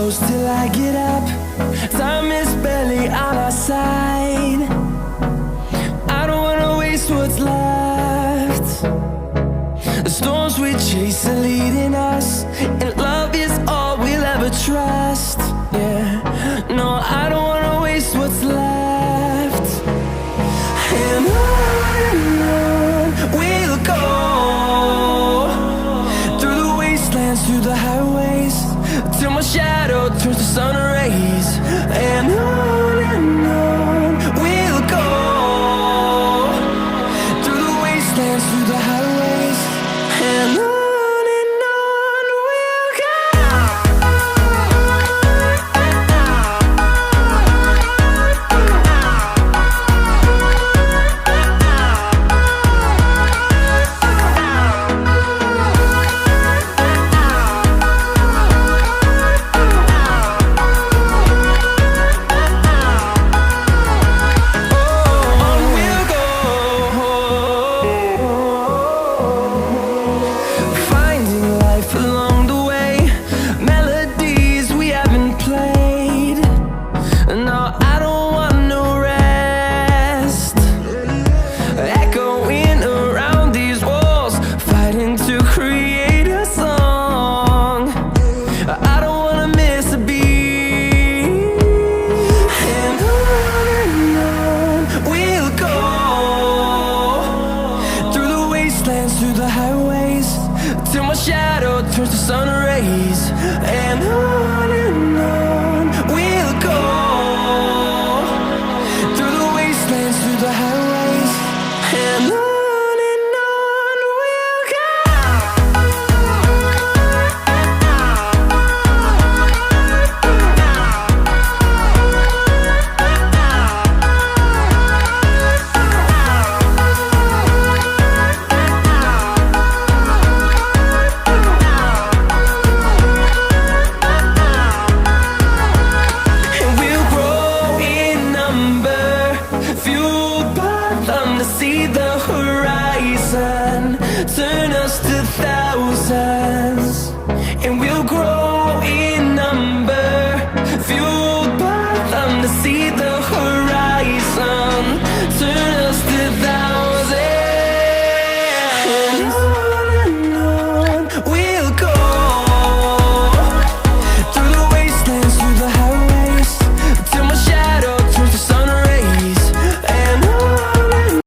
close till I get up. Time is barely on our side. I don't wanna waste what's left. The storms we chase are leading us, and love is all we'll ever trust. Yeah, no, I don't wanna waste what's left. And on we'll go, through the wastelands, through the highways, till my shadow turns to sun rays. And on we'll go, through the wastelands, through the highways, and on we'll go. Through the highways, till my shadow turns to sun rays. And on we'll go, through the wastelands, through the highways, and on we'll go. See the horizon, turn us to